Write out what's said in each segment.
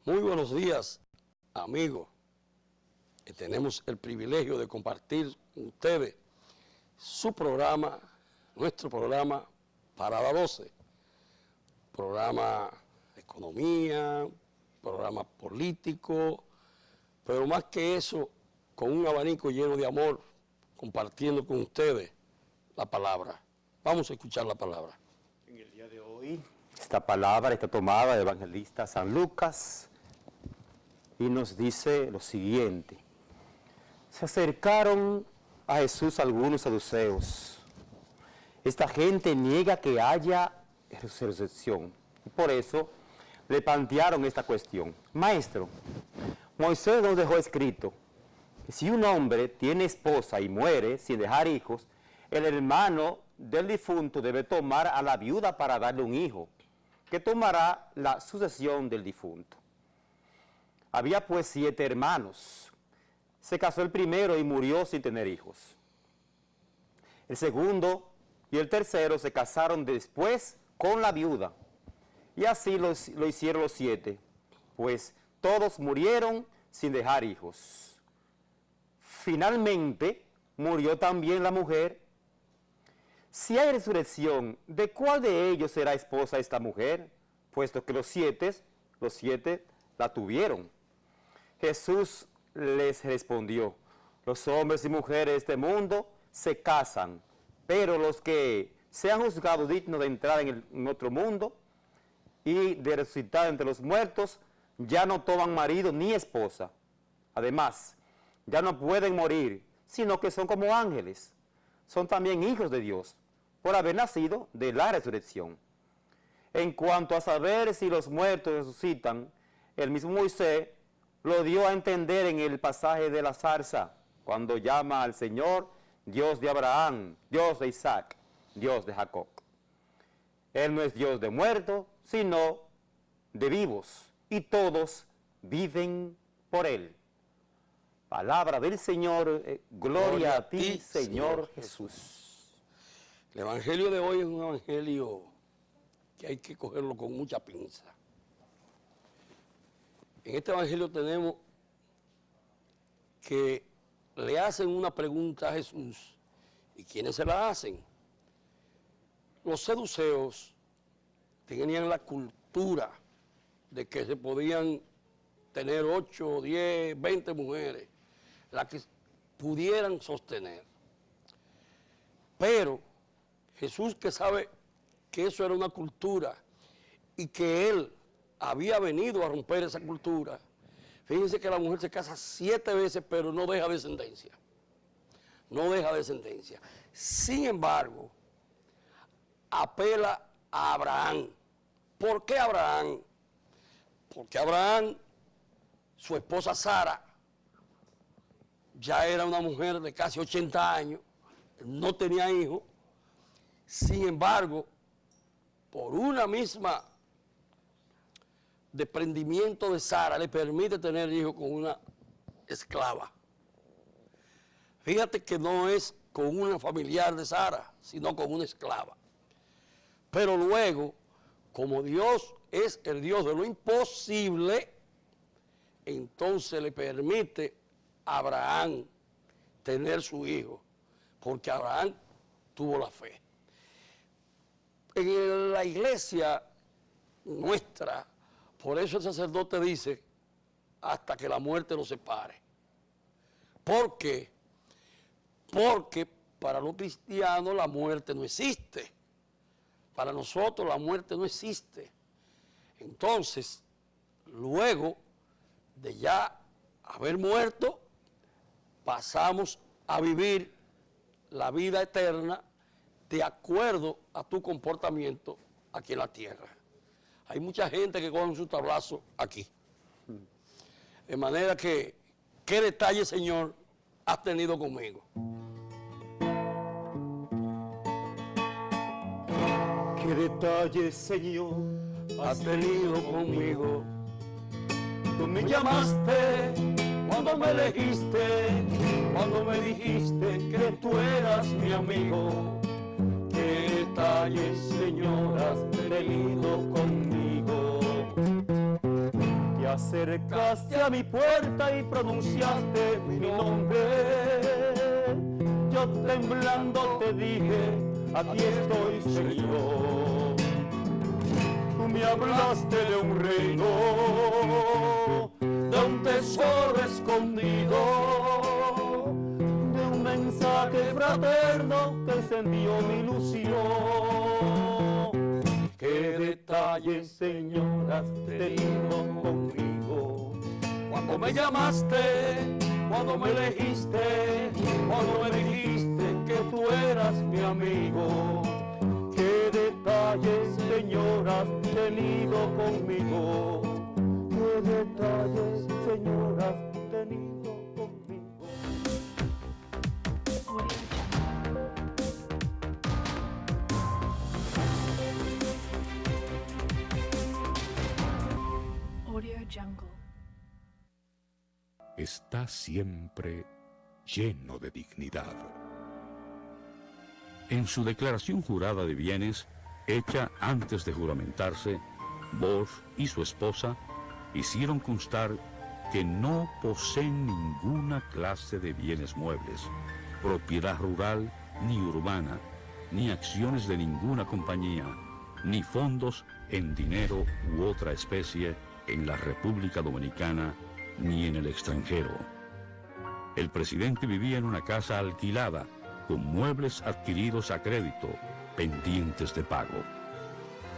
Muy buenos días, amigos. Tenemos el privilegio de compartir con ustedes su programa, nuestro programa Parada 12, programa de economía, programa político, pero más que eso, con un abanico lleno de amor, compartiendo con ustedes la palabra. Vamos a escuchar la palabra. En el día de hoy, esta palabra está tomada del evangelista San Lucas y nos dice lo siguiente. Se acercaron a Jesús algunos saduceos. Esta gente niega que haya resurrección. Y por eso le plantearon esta cuestión. Maestro, Moisés nos dejó escrito que si un hombre tiene esposa y muere sin dejar hijos, el hermano del difunto debe tomar a la viuda para darle un hijo, que tomará la sucesión del difunto. Había pues 7 hermanos. Se casó el primero y murió sin tener hijos. El segundo y el tercero se casaron después con la viuda. Y así lo hicieron los 7, pues todos murieron sin dejar hijos. Finalmente murió también la mujer. Si hay resurrección, ¿de cuál de ellos será esposa esta mujer? Puesto que los siete la tuvieron. Jesús les respondió, los hombres y mujeres de este mundo se casan, pero los que sean juzgados dignos de entrar en otro mundo y de resucitar entre los muertos, ya no toman marido ni esposa. Además, ya no pueden morir, sino que son como ángeles. Son también hijos de Dios, por haber nacido de la resurrección. En cuanto a saber si los muertos resucitan, el mismo Moisés lo dio a entender en el pasaje de la zarza, cuando llama al Señor Dios de Abraham, Dios de Isaac, Dios de Jacob. Él no es Dios de muertos, sino de vivos, y todos viven por Él. Palabra del Señor, gloria a ti, Señor Jesús. El evangelio de hoy es un evangelio que hay que cogerlo con mucha pinza. En este evangelio tenemos que le hacen una pregunta a Jesús. ¿Y quiénes se la hacen? Los saduceos tenían la cultura de que se podían tener 8, 10, 20 mujeres, las que pudieran sostener. Pero Jesús, que sabe que eso era una cultura y que Él había venido a romper esa cultura, fíjense que la mujer se casa 7 veces, pero no deja descendencia. No deja descendencia. Sin embargo, apela a Abraham. ¿Por qué Abraham? Porque Abraham, su esposa Sara, ya era una mujer de casi 80 años, no tenía hijos. Sin embargo, por una misma desprendimiento de Sara, le permite tener hijos con una esclava. Fíjate que no es con una familiar de Sara, sino con una esclava. Pero luego, como Dios es el Dios de lo imposible, entonces le permite a Abraham tener su hijo, porque Abraham tuvo la fe. En la iglesia nuestra, por eso el sacerdote dice, hasta que la muerte nos separe. ¿Por qué? Porque para los cristianos la muerte no existe. Para nosotros la muerte no existe. Entonces, luego de ya haber muerto, pasamos a vivir la vida eterna de acuerdo a tu comportamiento aquí en la tierra. Hay mucha gente que coge su tablazo aquí. De manera que, ¿qué detalle, Señor, has tenido conmigo? ¿Qué detalle, Señor, Has tenido conmigo. Tú me llamaste Cuando me elegiste, cuando me dijiste que tú eras mi amigo. ¿Qué detalles, Señor, has tenido conmigo? acercaste a mi puerta y pronunciaste mi nombre. Yo temblando te dije, aquí estoy, Señor. Tú me hablaste de un reino, de un tesoro escondido, de un mensaje fraterno que encendió mi ilusión. Qué detalles, Señor, has tenido conmigo. Cuando me llamaste, cuando me elegiste, cuando me dijiste que tú eras mi amigo. Qué detalles, Señor, has tenido conmigo. Qué detalles, Señor, has tenido conmigo. Audio Jungle. Está siempre lleno de dignidad. En su declaración jurada de bienes, hecha antes de juramentarse, Bosch y su esposa hicieron constar que no poseen ninguna clase de bienes muebles, propiedad rural ni urbana, ni acciones de ninguna compañía, ni fondos en dinero u otra especie en la República Dominicana ni en el extranjero. El presidente vivía en una casa alquilada, con muebles adquiridos a crédito, pendientes de pago.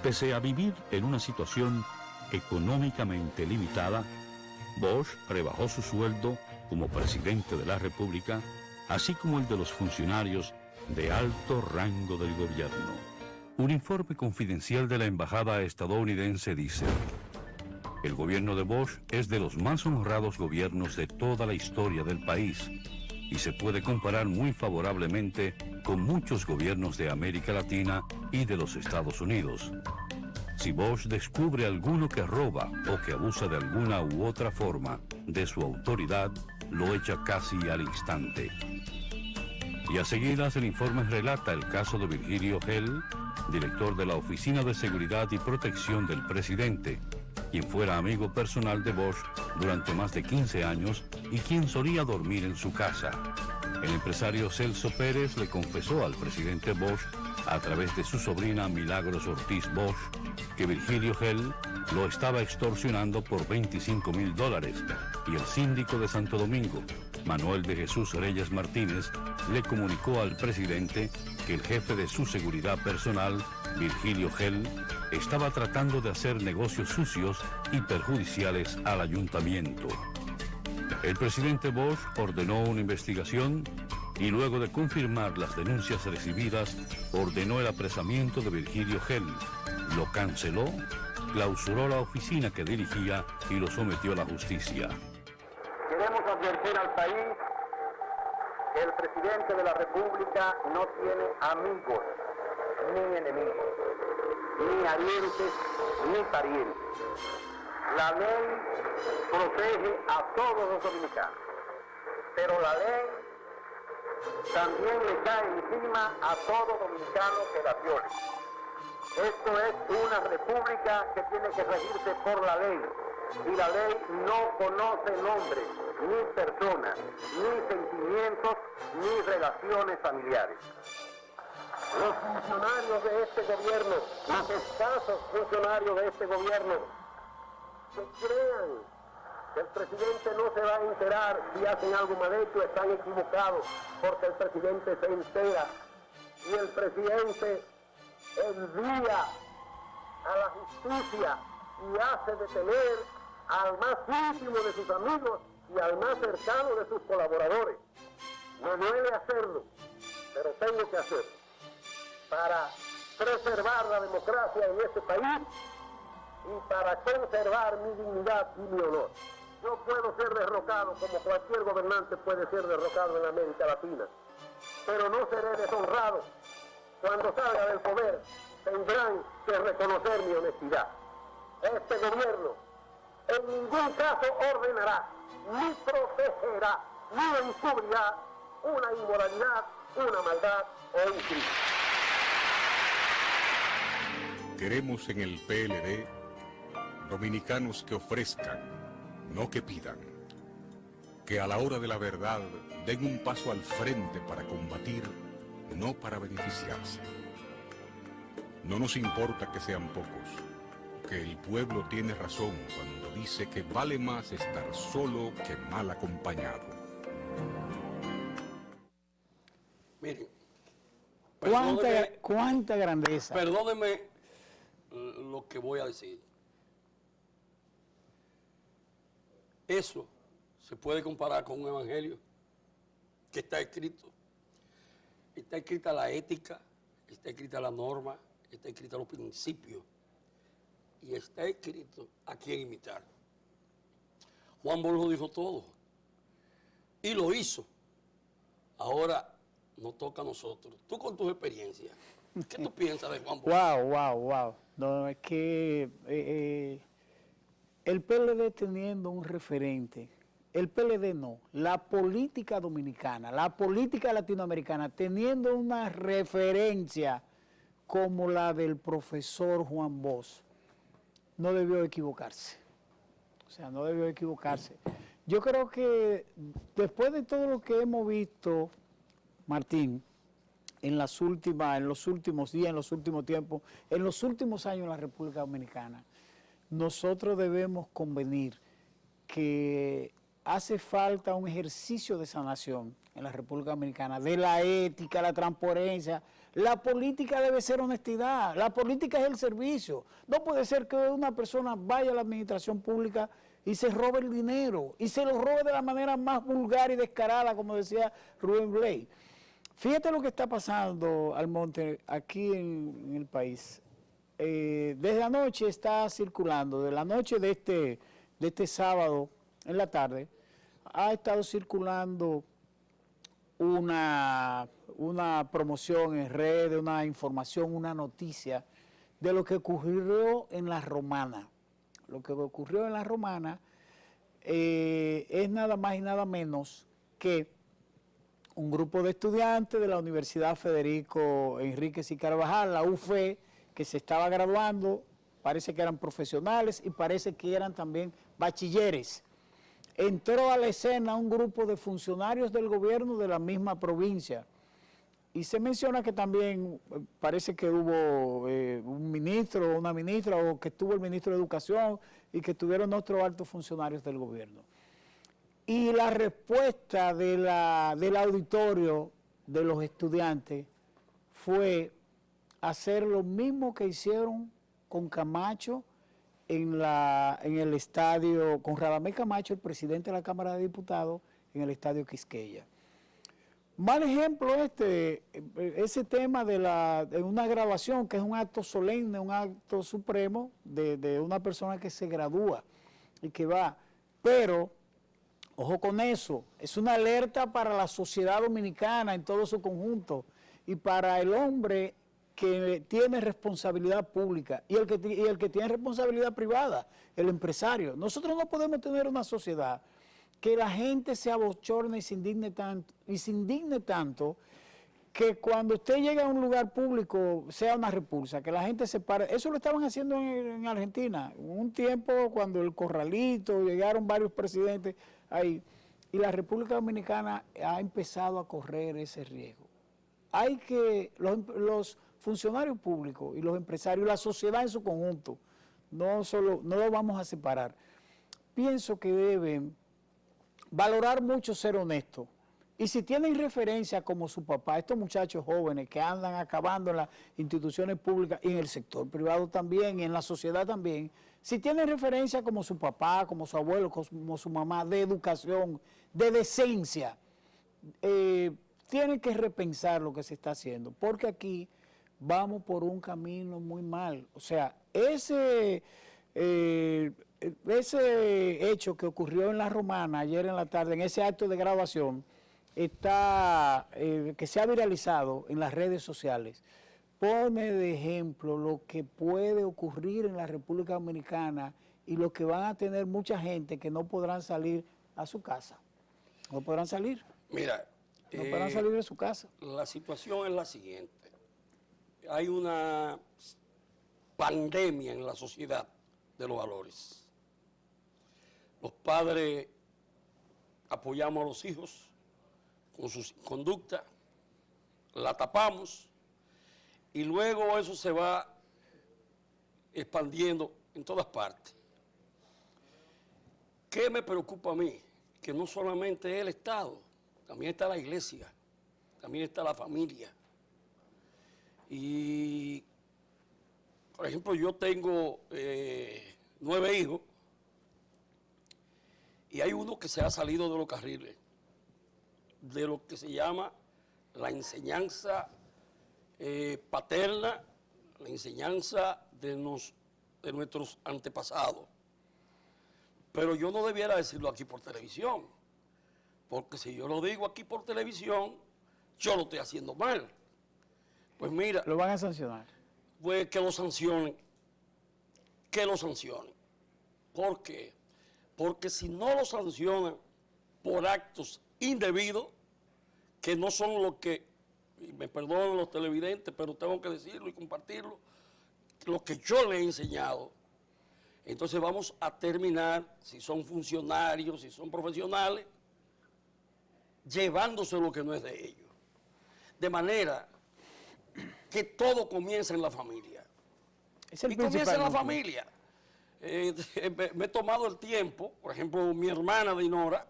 Pese a vivir en una situación económicamente limitada, Bosch rebajó su sueldo como presidente de la República, así como el de los funcionarios de alto rango del gobierno. Un informe confidencial de la embajada estadounidense dice: el gobierno de Bosch es de los más honrados gobiernos de toda la historia del país y se puede comparar muy favorablemente con muchos gobiernos de América Latina y de los Estados Unidos. Si Bosch descubre alguno que roba o que abusa de alguna u otra forma de su autoridad, lo echa casi al instante. Y a seguidas el informe relata el caso de Virgilio Hell, director de la Oficina de Seguridad y Protección del Presidente, quien fuera amigo personal de Bosch durante más de 15 años y quien solía dormir en su casa. El empresario Celso Pérez le confesó al presidente Bosch, a través de su sobrina Milagros Ortiz Bosch, que Virgilio Hell lo estaba extorsionando por $25,000, y el síndico de Santo Domingo, Manuel de Jesús Reyes Martínez, le comunicó al presidente que el jefe de su seguridad personal, Virgilio Hell, estaba tratando de hacer negocios sucios y perjudiciales al ayuntamiento. El presidente Bosch ordenó una investigación y luego de confirmar las denuncias recibidas, ordenó el apresamiento de Virgilio Hell, lo canceló, clausuró la oficina que dirigía y lo sometió a la justicia. Queremos advertir al país que el presidente de la República no tiene amigos ni enemigos, ni arientes ni parientes. La ley protege a todos los dominicanos, pero la ley también le cae encima a todo dominicano que la viole. Esto es una república que tiene que regirse por la ley, y la ley no conoce nombres, ni personas, ni sentimientos, ni relaciones familiares. Los funcionarios de este gobierno, los escasos funcionarios de este gobierno, que crean que el presidente no se va a enterar si hacen algo mal hecho, están equivocados, porque el presidente se entera, y el presidente envía a la justicia y hace detener al más íntimo de sus amigos y al más cercano de sus colaboradores. Me duele hacerlo, pero tengo que hacerlo para preservar la democracia en este país y para conservar mi dignidad y mi honor. Yo puedo ser derrocado como cualquier gobernante puede ser derrocado en América Latina, pero no seré deshonrado. Cuando salga del poder tendrán que reconocer mi honestidad. Este gobierno en ningún caso ordenará, ni protegerá, ni encubrirá una inmoralidad, una maldad o un crimen. Queremos en el PLD dominicanos que ofrezcan no que pidan, que a la hora de la verdad den un paso al frente para combatir, no para beneficiarse. No nos importa que sean pocos, que el pueblo tiene razón cuando dice que vale más estar solo que mal acompañado. Miren, ¿Cuánta grandeza? perdónenme lo que voy a decir. Eso se puede comparar con un evangelio que está escrito. Está escrita la ética, está escrita la norma, está escrita los principios y está escrito a quién imitar. Juan Bosch lo dijo todo y lo hizo. Ahora nos toca a nosotros. Tú con tus experiencias, ¿qué tú piensas de Juan Bosch? Wow. No, es que el PLD teniendo un referente, el PLD no, la política dominicana, la política latinoamericana, teniendo una referencia como la del profesor Juan Bosch, no debió equivocarse. O sea, no debió equivocarse. Yo creo que después de todo lo que hemos visto, Martín, en los últimos días, en los últimos tiempos, en los últimos años en la República Dominicana, nosotros debemos convenir que hace falta un ejercicio de sanación en la República Dominicana, de la ética, la transparencia. La política debe ser honestidad, la política es el servicio. No puede ser que una persona vaya a la administración pública y se robe el dinero, y se lo robe de la manera más vulgar y descarada, como decía Rubén Blades. Fíjate lo que está pasando, Almonte, aquí en el país. Desde anoche está circulando, de la noche de este sábado en la tarde, ha estado circulando una promoción en redes, una información, una noticia de lo que ocurrió en La Romana. Lo que ocurrió en La Romana es nada más y nada menos que un grupo de estudiantes de la Universidad Federico Enríquez y Carvajal, la UFE, que se estaba graduando, parece que eran profesionales y parece que eran también bachilleres. Entró a la escena un grupo de funcionarios del gobierno de la misma provincia. Y se menciona que también parece que hubo un ministro o una ministra, o que estuvo el ministro de Educación y que estuvieron otros altos funcionarios del gobierno. Y la respuesta del auditorio de los estudiantes fue hacer lo mismo que hicieron con Camacho en el estadio, con Radamés Camacho, el presidente de la Cámara de Diputados, en el estadio Quisqueya. Mal ejemplo ese tema de una graduación, que es un acto solemne, un acto supremo de una persona que se gradúa y que va. Pero, ojo con eso, es una alerta para la sociedad dominicana en todo su conjunto y para el hombre que tiene responsabilidad pública y el que tiene responsabilidad privada, el empresario. Nosotros no podemos tener una sociedad que la gente se abochorne y se indigne tanto que cuando usted llega a un lugar público sea una repulsa, que la gente se pare. Eso lo estaban haciendo en Argentina, un tiempo cuando el Corralito, llegaron varios presidentes ahí, y la República Dominicana ha empezado a correr ese riesgo. Hay que, los funcionarios públicos y los empresarios, la sociedad en su conjunto, no lo vamos a separar. Pienso que deben valorar mucho ser honestos. Y si tienen referencia como su papá, estos muchachos jóvenes que andan acabando en las instituciones públicas y en el sector privado también y en la sociedad también, si tienen referencia como su papá, como su abuelo, como su mamá, de educación, de decencia, tienen que repensar lo que se está haciendo, porque aquí vamos por un camino muy mal. O sea, ese hecho que ocurrió en La Romana ayer en la tarde, en ese acto de graduación, que se ha viralizado en las redes sociales, pone de ejemplo lo que puede ocurrir en la República Dominicana y lo que van a tener mucha gente que no podrán salir a su casa. No podrán salir. Mira, no podrán salir de su casa. La situación es la siguiente. Hay una pandemia en la sociedad de los valores. Los padres apoyamos a los hijos con su conducta, la tapamos y luego eso se va expandiendo en todas partes. ¿Qué me preocupa a mí? Que no solamente es el Estado, también está la iglesia, también está la familia. Y, por ejemplo, yo tengo 9 hijos y hay uno que se ha salido de los carriles, de lo que se llama la enseñanza paterna, la enseñanza de nuestros antepasados. Pero yo no debiera decirlo aquí por televisión, porque si yo lo digo aquí por televisión, yo lo estoy haciendo mal. Pues mira, Lo van a sancionar. pues que lo sancionen, que lo sancionen. ¿Por qué? Porque si no lo sancionan por actos indebidos, que no son lo que, y me perdonan los televidentes, pero tengo que decirlo y compartirlo, lo que yo les he enseñado, entonces vamos a terminar, si son funcionarios, si son profesionales, llevándose lo que no es de ellos. De manera que todo comienza en la familia. Es el Y comienza en la principal núcleo. familia. Me he tomado el tiempo, por ejemplo, mi hermana Dinora,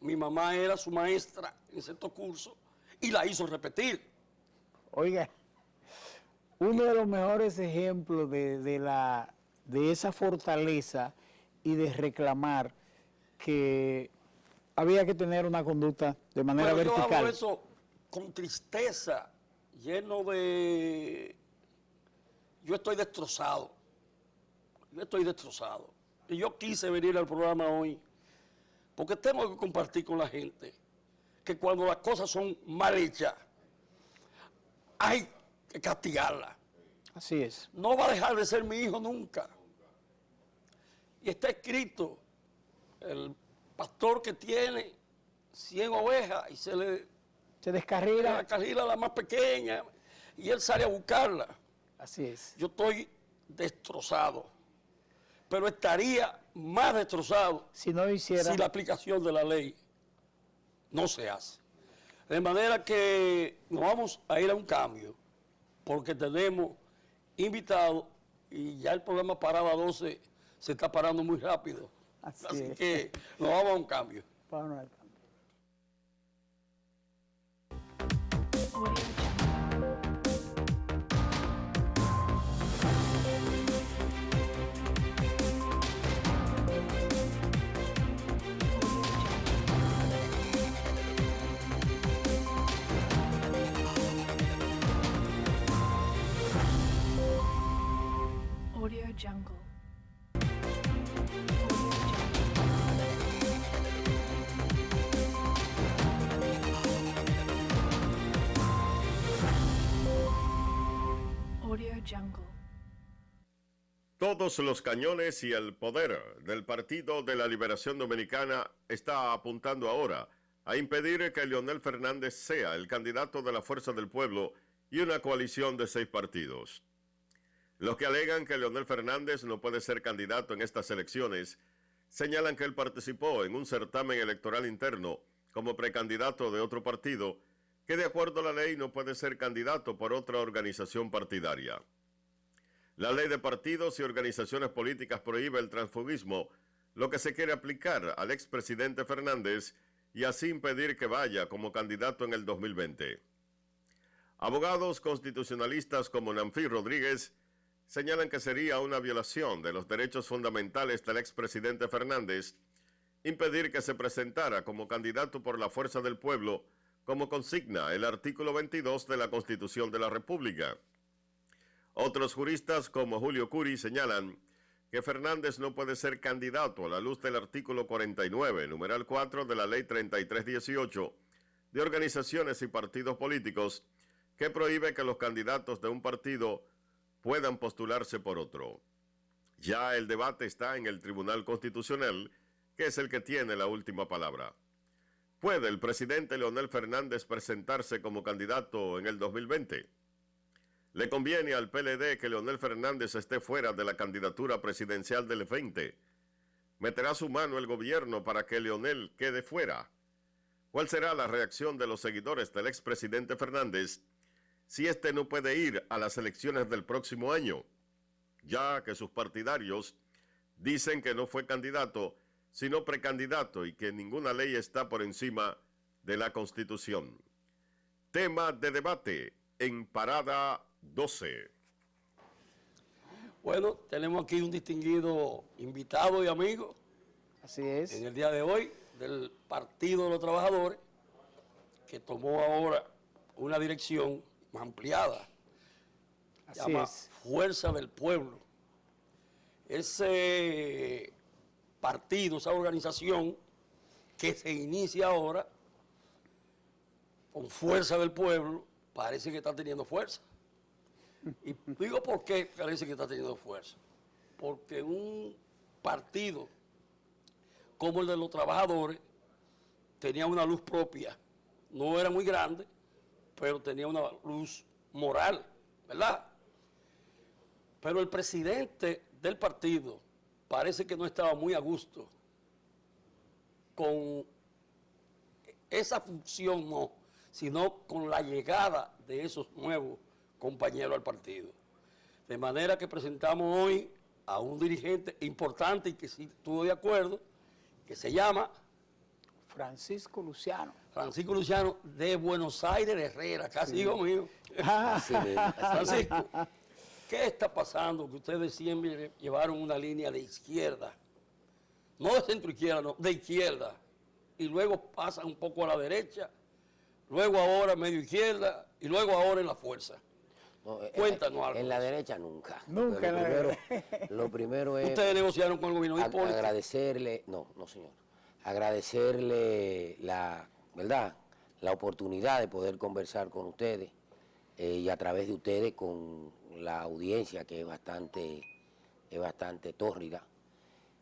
mi mamá era su maestra en sexto curso y la hizo repetir. Oiga, uno de los mejores ejemplos de esa fortaleza y de reclamar que había que tener una conducta de manera Pero yo vertical. hago eso con tristeza, lleno de... Yo estoy destrozado. Y yo quise venir al programa hoy porque tengo que compartir con la gente que cuando las cosas son mal hechas, hay que castigarlas. Así es. No va a dejar de ser mi hijo nunca. Y está escrito, el pastor que tiene 100 ovejas y se le Se descarrila. carrila la más pequeña y él sale a buscarla. Así es. Yo estoy destrozado, pero estaría más destrozado Si no hiciera... si la aplicación de la ley no se hace. De manera que nos vamos a ir a un cambio, porque tenemos invitados y ya el programa parado a 12 se está parando muy rápido. Así Así es. que nos vamos a un cambio. Vámonos al cambio. Audio Jungle. Audio Jungle. Todos los cañones y el poder del Partido de la Liberación Dominicana está apuntando ahora a impedir que Leonel Fernández sea el candidato de la Fuerza del Pueblo y una coalición de 6 partidos. Los que alegan que Leonel Fernández no puede ser candidato en estas elecciones señalan que él participó en un certamen electoral interno como precandidato de otro partido que de acuerdo a la ley no puede ser candidato por otra organización partidaria. La ley de partidos y organizaciones políticas prohíbe el transfugismo, lo que se quiere aplicar al expresidente Fernández y así impedir que vaya como candidato en el 2020. Abogados constitucionalistas como Nanfi Rodríguez señalan que sería una violación de los derechos fundamentales del expresidente Fernández impedir que se presentara como candidato por la Fuerza del Pueblo, como consigna el artículo 22 de la Constitución de la República. Otros juristas como Julio Curi señalan que Fernández no puede ser candidato a la luz del artículo 49, numeral 4 de la Ley 3318 de organizaciones y partidos políticos, que prohíbe que los candidatos de un partido puedan postularse por otro. Ya el debate está en el Tribunal Constitucional, que es el que tiene la última palabra. ¿Puede el presidente Leonel Fernández presentarse como candidato en el 2020? ¿Le conviene al PLD que Leonel Fernández esté fuera de la candidatura presidencial del 20? ¿Meterá su mano el gobierno para que Leonel quede fuera? ¿Cuál será la reacción de los seguidores del expresidente Fernández si éste no puede ir a las elecciones del próximo año, ya que sus partidarios dicen que no fue candidato, sino precandidato y que ninguna ley está por encima de la Constitución? Tema de debate en Parada 12. Bueno, tenemos aquí un distinguido invitado y amigo Así es. en el día de hoy del Partido de los Trabajadores, que tomó ahora una dirección más ampliada, Así llama es. Fuerza del Pueblo. Ese partido, esa organización que se inicia ahora con Fuerza del Pueblo, parece que está teniendo fuerza. Y digo por qué parece que está teniendo fuerza. Porque un partido como el de los trabajadores tenía una luz propia. No era muy grande, pero tenía una luz moral, ¿verdad? Pero el presidente del partido parece que no estaba muy a gusto con esa función, no, sino con la llegada de esos nuevos compañeros al partido. De manera que presentamos hoy a un dirigente importante y que sí estuvo de acuerdo, que se llama Francisco Luciano. Francisco Luciano de Buenos Aires de Herrera, casi hijo mío. Así mismo. Francisco, ¿qué está pasando? Que ustedes siempre llevaron una línea de izquierda, no de centro izquierda, no, de izquierda, y luego pasan un poco a la derecha, luego ahora medio izquierda, y luego ahora en la fuerza. No, Cuéntanos algo. En la derecha nunca. Nunca Porque en la lo primero es Ustedes negociaron con el gobierno de Hipólito. agradecerle, no señor, agradecerle la oportunidad de poder conversar con ustedes y a través de ustedes con la audiencia que es bastante tórrida,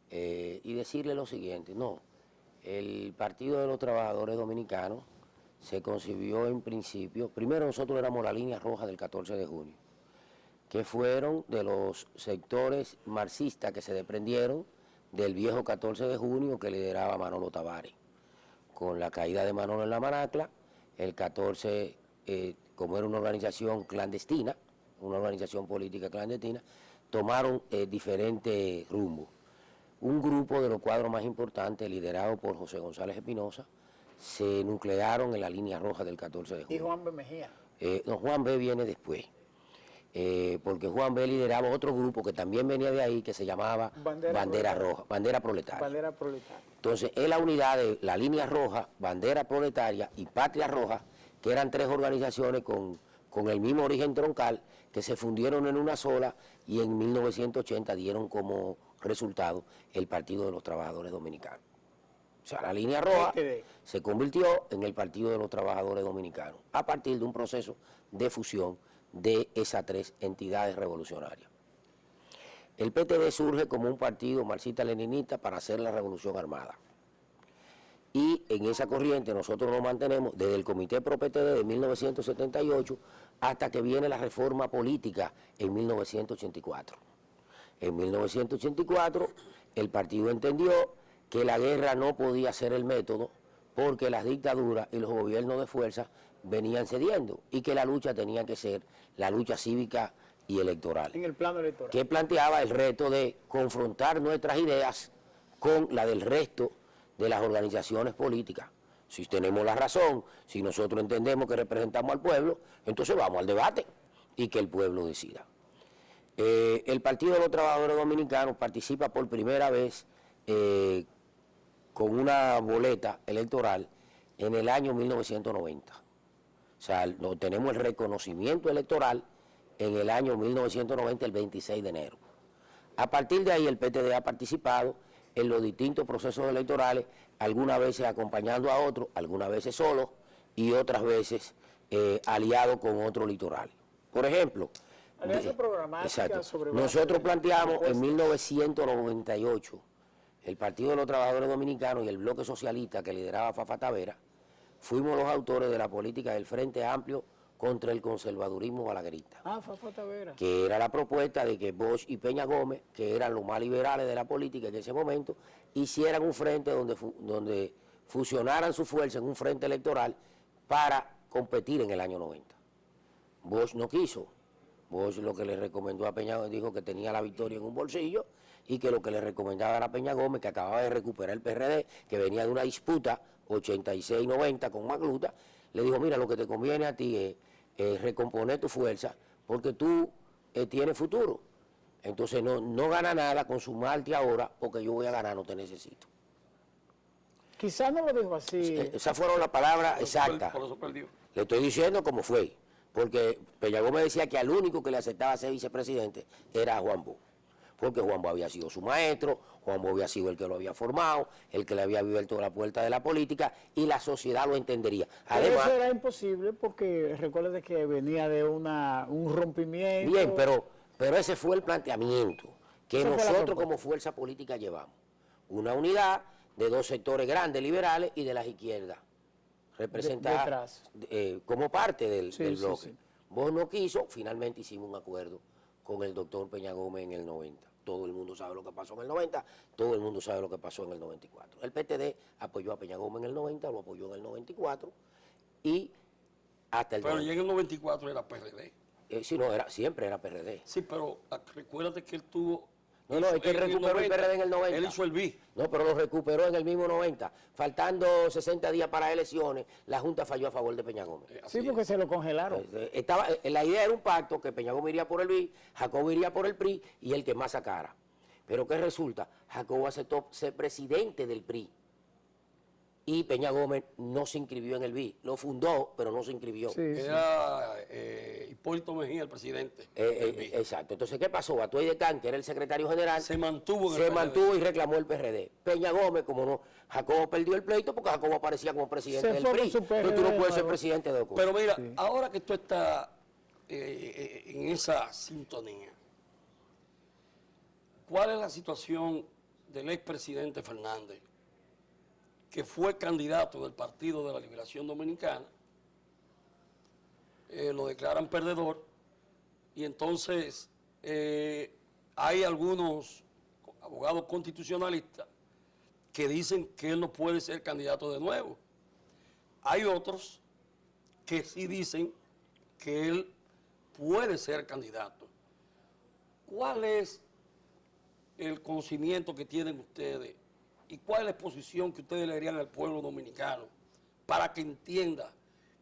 y decirle lo siguiente: el Partido de los Trabajadores Dominicanos se concibió en principio, primero nosotros éramos la línea roja del 14 de junio, que fueron de los sectores marxistas que se desprendieron del viejo 14 de junio que lideraba Manolo Tavares. Con la caída de Manolo en la Manacla, el 14, como era una organización clandestina, una organización política clandestina, tomaron diferentes rumbos. Un grupo de los cuadros más importantes, liderado por José González Espinosa, se nuclearon en la línea roja del 14 de junio. Y Juan B. Mejía. No, Juan B. viene después, porque Juan B. lideraba otro grupo que también venía de ahí, que se llamaba Bandera Roja, Bandera Proletaria. Bandera Proletaria. Entonces, es la unidad de la línea roja, Bandera Proletaria y Patria Roja, que eran tres organizaciones con el mismo origen troncal, que se fundieron en una sola y en 1980 dieron como resultado el Partido de los Trabajadores Dominicanos. O sea, la línea roja se convirtió en el Partido de los Trabajadores Dominicanos a partir de un proceso de fusión de esas tres entidades revolucionarias. El PTD surge como un partido marxista-leninista para hacer la revolución armada. Y en esa corriente nosotros nos mantenemos desde el Comité Pro PTD de 1978 hasta que viene la reforma política en 1984. En 1984 el partido entendió que la guerra no podía ser el método porque las dictaduras y los gobiernos de fuerza venían cediendo y que la lucha tenía que ser la lucha cívica y electoral. En el plano electoral. Que planteaba el reto de confrontar nuestras ideas con la del resto de las organizaciones políticas. Si tenemos la razón, si nosotros entendemos que representamos al pueblo, entonces vamos al debate y que el pueblo decida. El Partido de los Trabajadores Dominicanos participa por primera vez con una boleta electoral en el año 1990. O sea, tenemos el reconocimiento electoral en el año 1990, el 26 de enero. A partir de ahí el PTD ha participado en los distintos procesos electorales, algunas veces acompañando a otros, algunas veces solo y otras veces aliado con otros litorales. Por ejemplo, Alianza programática sobre base nosotros de planteamos propuestas. en 1998 el Partido de los Trabajadores Dominicanos y el Bloque Socialista que lideraba Fafa Tavera, fuimos los autores de la política del Frente Amplio contra el conservadurismo balaguerista, Fafo Tavera. que era la propuesta de que Bosch y Peña Gómez, que eran los más liberales de la política en ese momento, hicieran un frente donde fusionaran su fuerza en un frente electoral para competir en el año 90. Bosch no quiso. Bosch lo que le recomendó a Peña Gómez, dijo que tenía la victoria en un bolsillo y que lo que le recomendaba era a Peña Gómez, que acababa de recuperar el PRD, que venía de una disputa 86-90 con Magluta, le dijo, mira, lo que te conviene a ti es recomponer tu fuerza porque tú tienes futuro. Entonces no gana nada con sumarte ahora porque yo voy a ganar, no te necesito. Quizás no lo dijo así. Esas fueron las palabras exactas. Por eso perdió. Le estoy diciendo cómo fue, porque Peña Gómez decía que al único que le aceptaba ser vicepresidente era a Juan Bosch, porque Juan Bosch había sido su maestro, Juan Bosch había sido el que lo había formado, el que le había abierto la puerta de la política y la sociedad lo entendería. Pero Además, eso era imposible porque recuerde que venía de un rompimiento. bien, pero ese fue el planteamiento que Esa fue la nosotros propuesta. como fuerza política llevamos. Una unidad de dos sectores grandes, liberales, y de las izquierdas, representadas como parte del bloque. Sí. Vos no quiso, finalmente hicimos un acuerdo con el doctor Peña Gómez en el 90. Todo el mundo sabe lo que pasó en el 90, todo el mundo sabe lo que pasó en el 94. El PTD apoyó a Peña Gómez en el 90, lo apoyó en el 94 y hasta el Pero 90. ya en el 94 era PRD. Sí, no, siempre era PRD. Sí, pero recuérdate que él tuvo... No, es que él recuperó el PRD en el 90. Él hizo el BI. No, pero lo recuperó en el mismo 90. Faltando 60 días para elecciones, la Junta falló a favor de Peña Gómez. Sí, porque se lo congelaron. La idea era un pacto que Peña Gómez iría por el BI, Jacobo iría por el PRI y el que más sacara. Pero ¿qué resulta? Jacobo aceptó ser presidente del PRI. Y Peña Gómez no se inscribió en el BI. Lo fundó, pero no se inscribió. Sí. Era Hipólito Mejía el presidente del BI. Exacto. Entonces, ¿qué pasó? Atuey de Can, que era el secretario general, Se mantuvo en el se PRD. mantuvo y reclamó el PRD. Peña Gómez, como no, Jacobo perdió el pleito porque Jacobo aparecía como presidente Se del fue con PRI. su Entonces tú no PRD puedes ser nuevo. presidente de OCO. Pero mira, ahora que tú estás en esa sintonía, ¿cuál es la situación del expresidente Fernández, que fue candidato del Partido de la Liberación Dominicana? Lo declaran perdedor y entonces hay algunos abogados constitucionalistas que dicen que él no puede ser candidato de nuevo. Hay otros que sí dicen que él puede ser candidato. ¿Cuál es el conocimiento que tienen ustedes y cuál es la exposición que ustedes le darían al pueblo dominicano para que entienda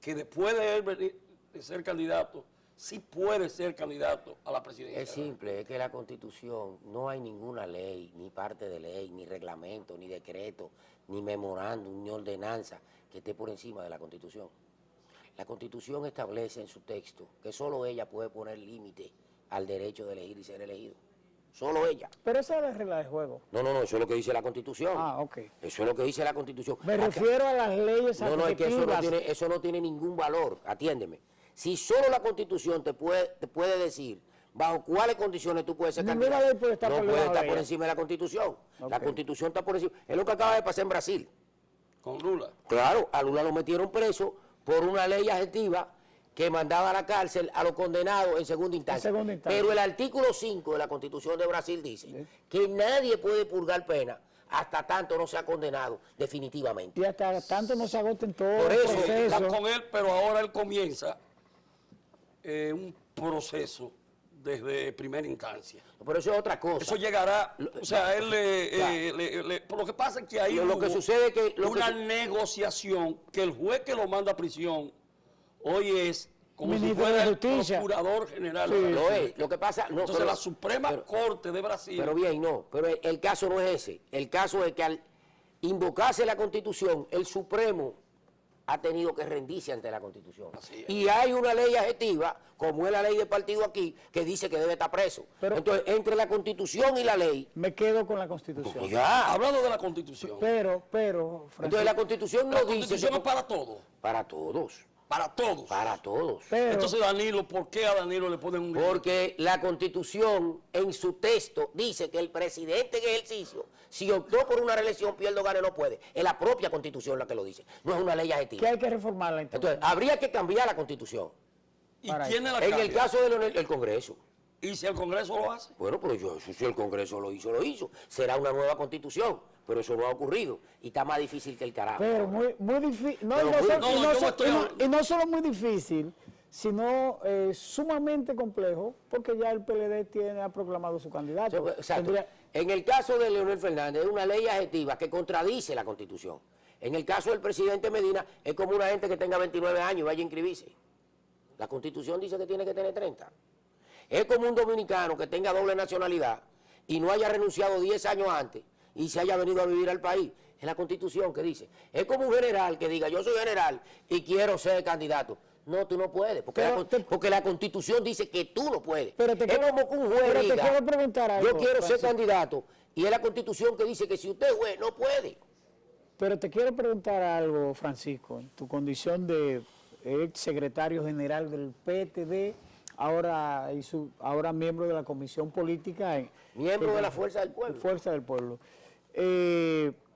que después de él venir de ser candidato, sí puede ser candidato a la presidencia? Es simple, es que la Constitución no hay ninguna ley, ni parte de ley, ni reglamento, ni decreto, ni memorándum, ni ordenanza que esté por encima de la Constitución. La Constitución establece en su texto que solo ella puede poner límite al derecho de elegir y ser elegido. Solo ella. Pero esa es la regla de juego. No, eso es lo que dice la Constitución. Ok. Eso es lo que dice la Constitución. Me Acá- refiero a las leyes No, es que adjetivas. eso no tiene ningún valor, atiéndeme. Si solo la Constitución te puede decir bajo cuáles condiciones tú puedes ser Ninguna candidato, ley puede estar no por puede debajo estar de por ella. encima de la Constitución. La Ok. Constitución está por encima. Es lo que acaba de pasar en Brasil. Con Lula. Claro, a Lula lo metieron preso por una ley adjetiva que mandaba a la cárcel a los condenados en segunda instancia. segunda instancia. Pero el artículo 5 de la Constitución de Brasil dice que nadie puede purgar pena hasta tanto no sea condenado definitivamente. Y hasta tanto no se agoten todos Por los eso, Están procesos. con él, pero ahora él comienza un proceso desde primera instancia. Pero eso es otra cosa. Eso llegará, o sea, él por lo que pasa es que ahí Lo que hubo sucede es que una negociación que el juez que lo manda a prisión hoy es como si Ministro fuera de el Justicia. procurador general. Sí, de la lo República. es. Lo que pasa, no, Entonces pero- la Suprema pero- Corte de Brasil, Pero bien, no, pero el caso no es ese. El caso es que al invocarse la Constitución, el Supremo ha tenido que rendirse ante la Constitución. Así es. Y hay una ley adjetiva, como es la ley del partido aquí, que dice que debe estar preso. Pero- Entonces, entre la Constitución y la ley, Me quedo con la Constitución. pues ya. hablando de la Constitución, Pero, Entonces, la Francisco, Constitución no la dice Constitución que- es para todos, para todos, para todos. para todos. pero, Entonces Danilo, ¿por qué a Danilo le ponen un Porque la Constitución en su texto dice que el presidente en ejercicio, si optó por una reelección, pierde o gane, no puede. Es la propia Constitución la que lo dice, no es una ley que adjetiva. hay que reformarla entonces. Entonces, habría que cambiar la Constitución. ¿Y para quién eso. la En cambia? el caso de Leonel, el Congreso. ¿Y si el Congreso lo hace? Bueno, pero si el Congreso lo hizo. Será una nueva constitución, pero eso no ha ocurrido. Y está más difícil que el carajo. Pero muy difícil. No, Pero y no muy- so- no, y no yo so- estoy y no- hablando- y no solo muy difícil, sino sumamente complejo, porque ya el PLD ha proclamado su candidato. Exacto. Tendría- En el caso de Leonel Fernández, es una ley adjetiva que contradice la Constitución. En el caso del presidente Medina, es como una gente que tenga 29 años y vaya a inscribirse. La Constitución dice que tiene que tener 30. Es como un dominicano que tenga doble nacionalidad y no haya renunciado 10 años antes y se haya venido a vivir al país. Es la Constitución que dice. Es como un general que diga, yo soy general y quiero ser candidato. No, tú no puedes, porque la Constitución dice que tú no puedes. Pero te es quiero- como que un juez pero te diga, quiero preguntar algo, yo quiero ser Francisco. candidato, y es la Constitución que dice que si usted es juez, no puede. Pero te quiero preguntar algo, Francisco, en tu condición de ex secretario general del PTD, ahora miembro de la Comisión Política. Miembro de la Fuerza del Pueblo. Fuerza del Pueblo.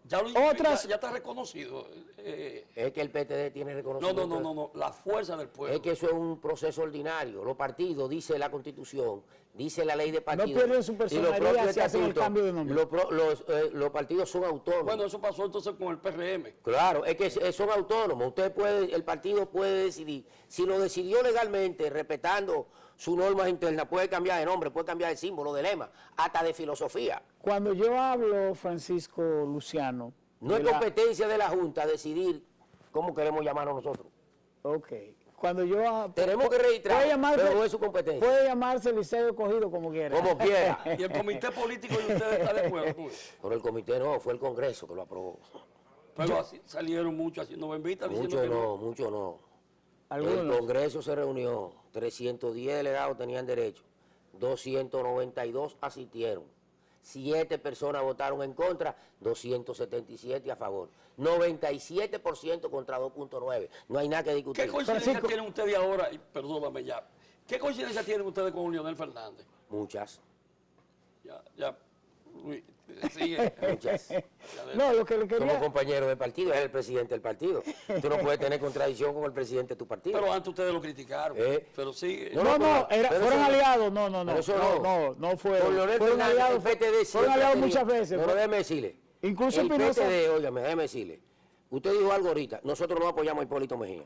Ya, Otras- ya está reconocido. Es que el PTD tiene No, reconocimiento. no, la fuerza del pueblo. Es que eso es un proceso ordinario. Los partidos, dice la Constitución, dice la ley de partidos. pierden su y los personalidad propios si hacen el estatutos, cambio de nombre. los partidos son autónomos. Bueno, eso pasó entonces con el PRM. Claro, es que son autónomos. El partido puede decidir. Si lo decidió legalmente, respetando sus normas internas, puede cambiar de nombre, puede cambiar de símbolo, de lema, hasta de filosofía. Cuando yo hablo, Francisco Luciano... No es de la- competencia de la Junta decidir cómo queremos llamarnos nosotros. Ok. Cuando yo... Tenemos que registrar, puede llamarse- pero no es su competencia. Puede llamarse Liceo Cogido como quiera. Como quiera. Y el comité político de ustedes está de acuerdo con eso. Pero el comité no, fue el Congreso que lo aprobó. Pero así salieron muchos haciendo benditas diciendo Muchos que no, muchos no. El Algunos. Congreso se reunió, 310 delegados tenían derecho, 292 asistieron, 7 personas votaron en contra, 277 a favor, 97% contra 2.9. No hay nada que discutir. ¿Qué coincidencia Francisco. tienen ustedes ahora? Y perdóname ya. ¿Qué coincidencia tienen ustedes con Leonel Fernández? Muchas, Ya, Luis, sigue. muchas. No, lo que le Como quería... compañero del partido, es el presidente del partido. Tú no puedes tener contradicción con el presidente de tu partido. Pero antes ustedes lo criticaron. Pero sí. No, No, pero fueron eso- aliados, no, pero eso no fue. Con Leonel Fueron Fernández, aliados, el PTD fueron siempre ha aliados tenido- muchas veces. No, déjeme decirle. Incluso el Espinosa- PTD, óigame, déjeme decirle. Usted dijo algo ahorita, nosotros no apoyamos a Hipólito Mejía.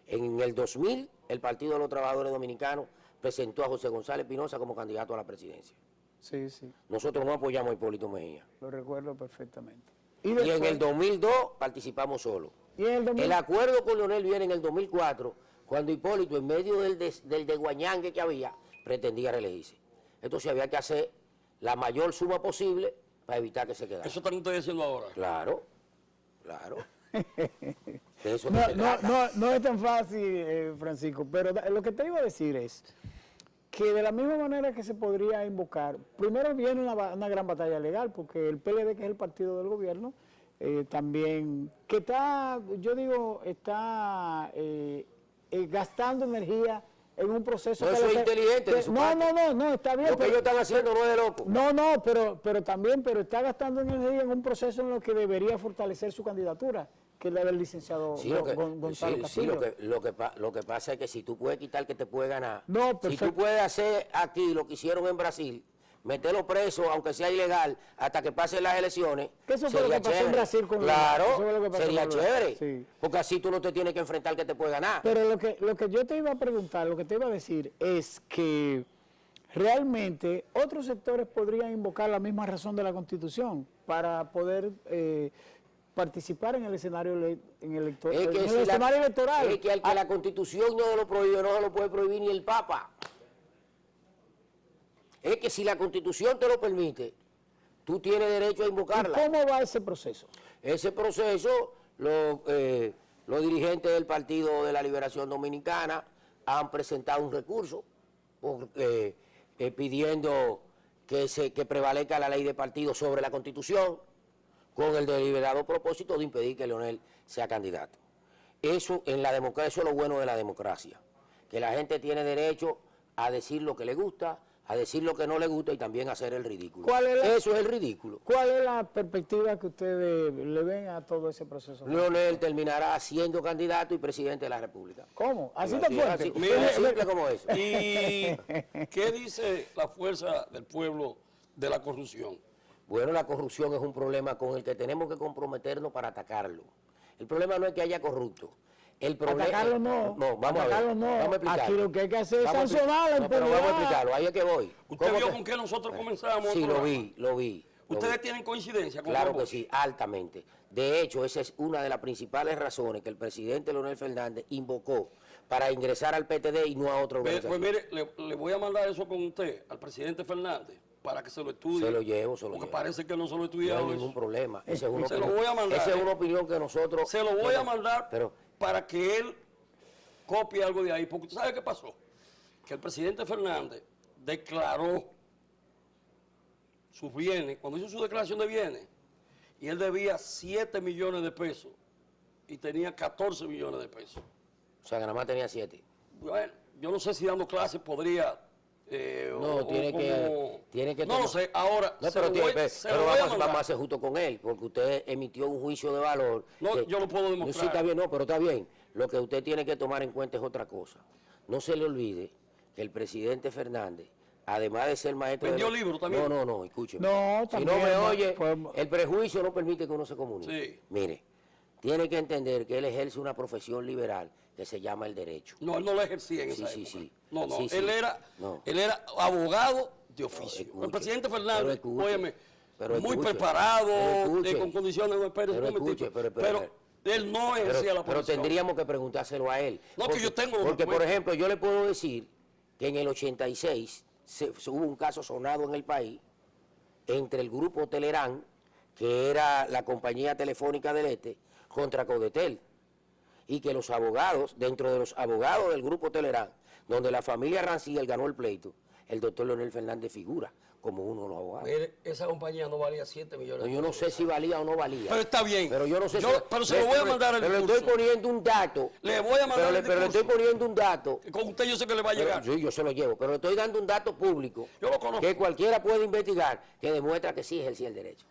En el 2000, el Partido de los Trabajadores Dominicanos presentó a José González Espinosa como candidato a la presidencia. Sí, sí, Nosotros no apoyamos a Hipólito Mejía. lo recuerdo perfectamente. Y en el 2002 participamos solos. y en el 2000 El acuerdo con Leonel viene en el 2004, cuando Hipólito, en medio del desguañangue que había, pretendía reelegirse. Entonces había que hacer la mayor suma posible para evitar que se quedara. Eso están ustedes diciendo ahora. Claro, claro. De eso No, se no, trata. no es tan fácil, Francisco, pero lo que te iba a decir es que de la misma manera que se podría invocar, primero viene una gran batalla legal, porque el PLD, que es el partido del gobierno, también, que está, yo digo, está gastando energía en un proceso... No, que eso le- es inteligente de su parte. No, está bien. Lo que ellos están haciendo no es de loco. No, pero también, está gastando energía en un proceso en lo que debería fortalecer su candidatura, que es la del licenciado Sí, lo que, Gonzalo sí, Castillo. lo que pasa es que si tú puedes quitar que te puede ganar, No, si perfecto. tú puedes hacer aquí lo que hicieron en Brasil, meterlo preso, aunque sea ilegal, hasta que pasen las elecciones, Que eso fue lo sería que pasó en chévere. Brasil con Lula. Claro, Eso fue lo que pasó sería con Lula. chévere, Sí. porque así tú no te tienes que enfrentar que te puede ganar. Pero lo que yo te iba a preguntar, lo que te iba a decir es que realmente otros sectores podrían invocar la misma razón de la Constitución para poder participar en el escenario electoral. Es que En si el escenario electoral. Es que al que la Constitución no lo prohíbe, no se lo puede prohibir ni el Papa. Es que si la Constitución te lo permite, tú tienes derecho a ¿Y invocarla. cómo va ese proceso? Ese proceso, los dirigentes del Partido de la Liberación Dominicana han presentado un recurso pidiendo que prevalezca la ley de partido sobre la Constitución, con el deliberado propósito de impedir que Leonel sea candidato. Eso en la democracia, eso es lo bueno de la democracia, que la gente tiene derecho a decir lo que le gusta, a decir lo que no le gusta y también a hacer el ridículo. Eso es el ridículo. ¿Cuál es la perspectiva que ustedes le ven a todo ese proceso? Leonel terminará siendo candidato y presidente de la República. ¿Cómo? ¿Así tan fuerte? Es simple como eso. ¿Y qué dice la fuerza del pueblo de la corrupción? Bueno, la corrupción es un problema con el que tenemos que comprometernos para atacarlo. El problema no es que haya corruptos. El problema, atacarlo no. No, vamos atacarlo a ver. no. Vamos a explicarlo. Aquí lo que hay que hacer es Vamos a sancionar la no, pero vamos a impunidad. explicarlo, ahí es que voy. ¿Usted vio con qué nosotros comenzamos? Sí, el lo programa? vi. ¿Ustedes tienen coincidencia con Claro ambos? que sí, altamente. De hecho, esa es una de las principales razones que el presidente Leonel Fernández invocó para ingresar al PTD y no a otra Pues organización. mire, le voy a mandar eso con usted, al presidente Fernández, para que se lo estudie. Se lo llevo, Porque parece que no se lo he No estudiado. hay ningún problema. Esa es una Se lo opinión. voy a mandar. Esa es una opinión que nosotros... Se lo voy a mandar Pero, para que él copie algo de ahí. Porque usted sabe qué pasó. Que el presidente Fernández declaró sus bienes, cuando hizo su declaración de bienes, y él debía 7 millones de pesos y tenía 14 millones de pesos. o sea, que nada más tenía 7. Bueno, yo no sé si dando clases podría... No, tiene que no lo sé, ahora No, se pero, lo voy- tiene- se pero lo voy a vamos mandar. a ser justo con él, porque usted emitió un juicio de valor. No, yo lo puedo No, demostrar. sí, está bien, no, pero está bien. Lo que usted tiene que tomar en cuenta es otra cosa. No se le olvide que el presidente Fernández, además de ser maestro... ¿Vendió libros también? No, escúcheme. No, Si también, no me no, oye, pues- el prejuicio no permite que uno se comunique. Sí. Mire, tiene que entender que él ejerce una profesión liberal que se llama el derecho. No, él no lo ejercía en Sí, esa sí, época. sí. No, Sí, sí. él era, No. él era abogado de oficio. escuche, el presidente pero Fernández, escuche, óyeme, pero muy escuche, preparado, pero escuche, con condiciones, no, espérese pero un momentito, escuche, pero él no ejercía la pero profesión. tendríamos que preguntárselo a él. No, que yo tengo los Porque, por documentos. ejemplo, yo le puedo decir que en el 86 hubo un caso sonado en el país entre el grupo Telerán, que era la compañía telefónica del Este, contra Codetel. Y que los abogados, dentro de los abogados del grupo Telerán, donde la familia Ranciel ganó el pleito, el doctor Leonel Fernández figura como uno de los abogados. Mire, esa compañía no valía 7 millones No, yo no sé si valía o no valía. Pero está bien. Pero yo no sé Pero se lo voy a mandar el Pero le curso. estoy poniendo un dato. Le voy a mandar el Pero le estoy curso. poniendo un dato. Con usted yo sé que le va a llegar. Sí, yo se lo llevo. Pero le estoy dando un dato público. Yo lo conozco. Que cualquiera puede investigar, que demuestra que sí ejercía el derecho.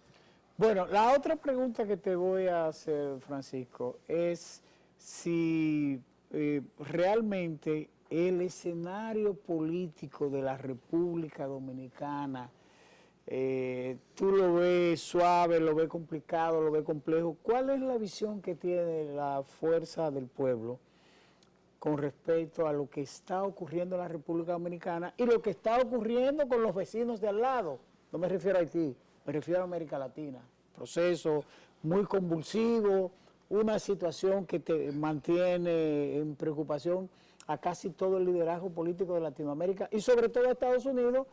Bueno, la otra pregunta que te voy a hacer, Francisco, es si realmente el escenario político de la República Dominicana, tú lo ves suave, lo ves complicado, lo ves complejo. ¿Cuál es la visión que tiene la fuerza del pueblo con respecto a lo que está ocurriendo en la República Dominicana y lo que está ocurriendo con los vecinos de al lado? No me refiero a Haití, me refiero a América Latina. Proceso muy convulsivo, una situación que te mantiene en preocupación a casi todo el liderazgo político de Latinoamérica y sobre todo a Estados Unidos,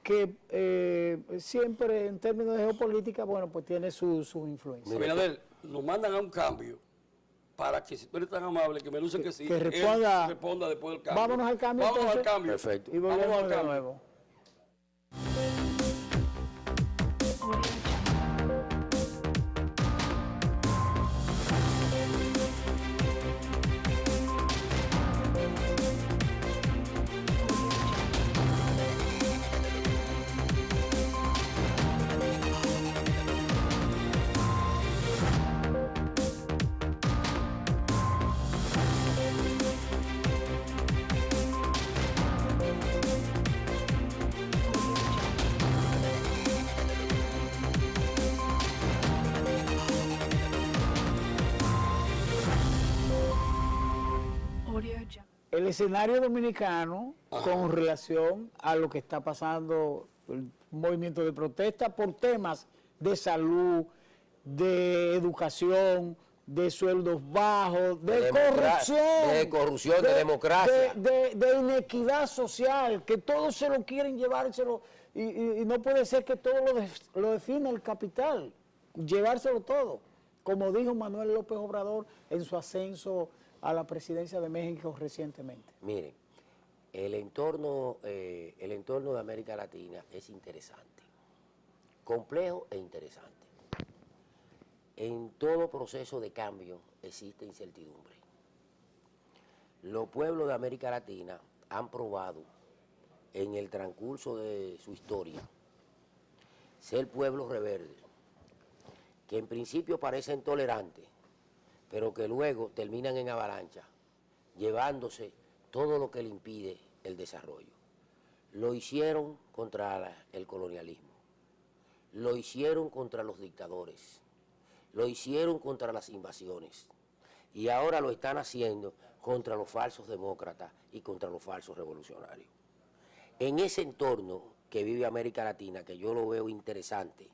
que siempre en términos de geopolítica, bueno, pues tiene su influencia. Abinader, nos mandan a un cambio para que, si tú eres tan amable, que me lucen que sí, Que él responda. responda después del cambio. Vámonos al cambio, Vámonos entonces. al cambio. Perfecto. Y Vámonos volvemos al de cambio. nuevo. Audio Jungle. Audio Jungle. El escenario dominicano con relación a lo que está pasando, el movimiento de protesta por temas de salud, de educación, de sueldos bajos, de corrupción, de democracia. de inequidad social, que todos se lo quieren llevárselo y no puede ser que todo lo defina el capital, llevárselo todo, como dijo Manuel López Obrador en su ascenso a la presidencia de México recientemente. Miren, el entorno de América Latina es interesante, complejo e interesante. En todo proceso de cambio existe incertidumbre. Los pueblos de América Latina han probado en el transcurso de su historia ser pueblos rebeldes, que en principio parecen tolerantes, pero que luego terminan en avalancha, llevándose todo lo que le impide el desarrollo. Lo hicieron contra el colonialismo, lo hicieron contra los dictadores, lo hicieron contra las invasiones y ahora lo están haciendo contra los falsos demócratas y contra los falsos revolucionarios. En ese entorno que vive América Latina, que yo lo veo interesante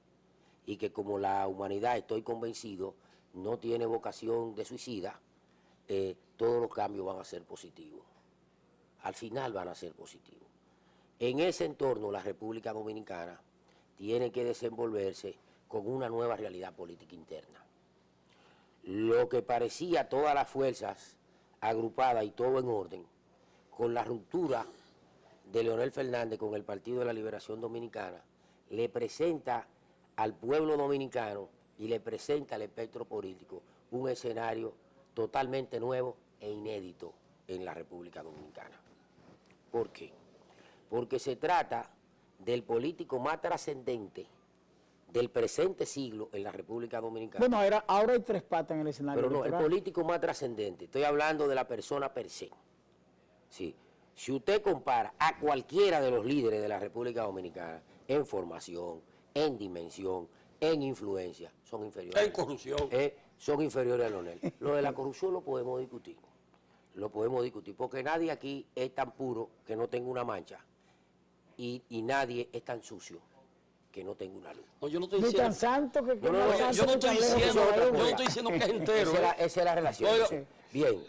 y que como la humanidad estoy convencido no tiene vocación de suicida, todos los cambios van a ser positivos. Al final van a ser positivos. En ese entorno la República Dominicana tiene que desenvolverse con una nueva realidad política interna. Lo que parecía todas las fuerzas agrupadas y todo en orden, con la ruptura de Leonel Fernández con el Partido de la Liberación Dominicana, le presenta al pueblo dominicano y le presenta al espectro político un escenario totalmente nuevo e inédito en la República Dominicana. ¿Por qué? Porque se trata del político más trascendente del presente siglo en la República Dominicana. Bueno, ahora hay tres patas en el escenario. Pero no, el electoral. político más trascendente. Estoy hablando de la persona per se. Sí. Si usted compara a cualquiera de los líderes de la República Dominicana en formación, en dimensión, en influencia, son inferiores. En corrupción. Son inferiores a Leonel. Lo de la corrupción lo podemos discutir. Lo podemos discutir, porque nadie aquí es tan puro que no tenga una mancha y nadie es tan sucio que no tenga una luz. No, yo no estoy Ni diciendo... tan santo que No, no, yo no estoy diciendo que es entero. Esa es la relación. Oiga, Sí. Bien.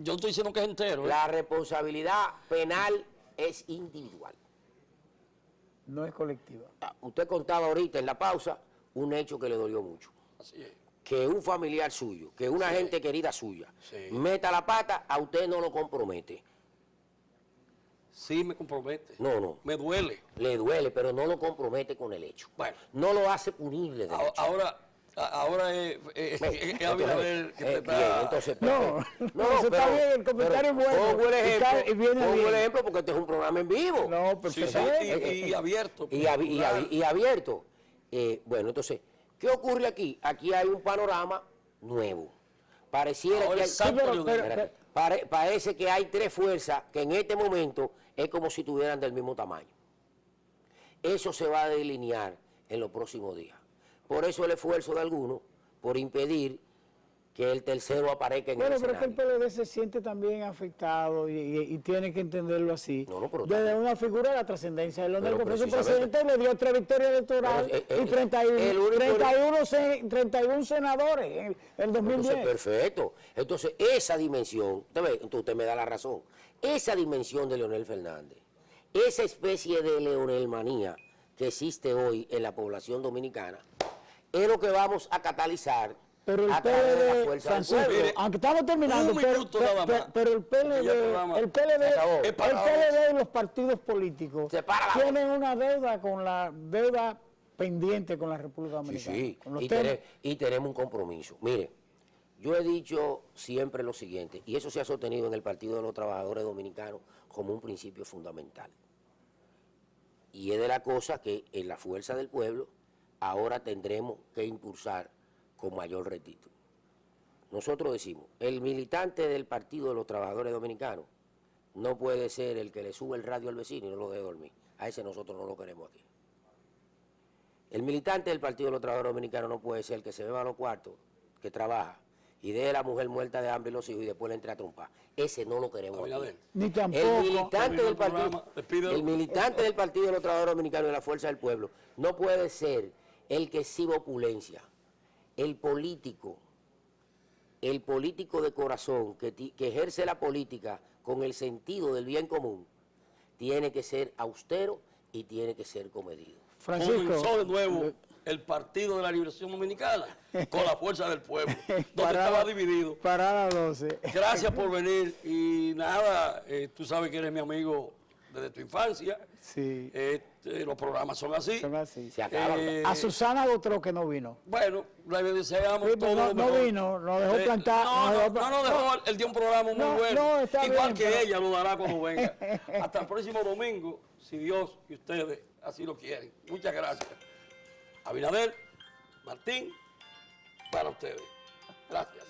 Yo no estoy diciendo que es entero. La responsabilidad penal es individual. no es colectiva. Usted contaba ahorita en la pausa un hecho que le dolió mucho. Así es. Que un familiar suyo, que una gente querida suya, Sí. meta la pata, a usted no lo compromete. Sí me compromete. No. Me duele. Le duele, pero no lo compromete con el hecho. Bueno. No lo hace punible del hecho. Ahora es Abinader que te Bien, está... entonces, No, perfecto. eso está bien, el comentario es bueno. Pongo el Y ejemplo, y viene pongo bien. el ejemplo porque este es un programa en vivo. No, Sí, perfecto. sí, y abierto. Y abierto. Bueno, entonces, ¿qué ocurre aquí? Aquí hay un panorama nuevo. Pareciera Ahora que hay, es Santo Leonel. espérate, parece que hay tres fuerzas que en este momento es como si estuvieran del mismo tamaño. Eso se va a delinear en los próximos días. Por eso el esfuerzo de algunos por impedir que el tercero aparezca en el Bueno, pero es que el escenario. PLD se siente también afectado y tiene que entenderlo así. No, pero desde también. una figura de la trascendencia de Leonel, Pero que fue su precisamente. presidente, le dio 3 victorias electorales Pero, y 31, el único- 31 senadores en el 2010. Entonces, perfecto. Entonces, esa dimensión, usted me da la razón, esa dimensión de Leonel Fernández, esa especie de leonelmanía que existe hoy en la población dominicana, es lo que vamos a catalizar Pero el a través de la PLD, fuerza del Francisco, pueblo. Mire, aunque estamos terminando, un pero, minuto nada más. pero el Ya el programa PLD, es para y los partidos políticos Se para la tienen una deuda con la deuda pendiente con la República Sí, Dominicana. sí, con los y, temas. y tenemos un compromiso. Mire, yo he dicho siempre lo siguiente, y eso se ha sostenido en el Partido de los Trabajadores Dominicanos como un principio fundamental. Y es de la cosa que en la fuerza del pueblo ahora tendremos que impulsar con mayor rectitud. Nosotros decimos, el militante del Partido de los Trabajadores Dominicanos no puede ser el que le sube el radio al vecino y no lo deje dormir. A ese nosotros no lo queremos aquí. El militante del Partido de los Trabajadores Dominicanos no puede ser el que se beba los cuartos, que trabaja, y deje a la mujer muerta de hambre y los hijos y después le entre a trompar. Ese no lo queremos aquí. Abinader. Ni tampoco. El militante, Terminó del el programa, partido, despídelo. el militante del Partido de los Trabajadores Dominicanos y de la Fuerza del Pueblo no puede ser el que exhibe opulencia. El político de corazón que ejerce la política con el sentido del bien común tiene que ser austero y tiene que ser comedido. Francisco, Comenzó de nuevo el Partido de la Liberación Dominicana con la fuerza del pueblo, donde Parada- estaba dividido. Parada 12. Gracias por venir y nada, tú sabes que eres mi amigo desde tu infancia. Sí, Los programas son así. son así. Se acaban. A Susana Botró que no vino. Bueno, le deseamos Sí, todo pero lo no mejor. vino, nos dejó plantar, No, dejó, él dio un programa muy No, bueno. no, está Igual bien, que pero- ella lo dará cuando venga. Hasta el próximo domingo. si Dios y ustedes así lo quieren. Muchas gracias. Abinader, Martín, para ustedes. Gracias.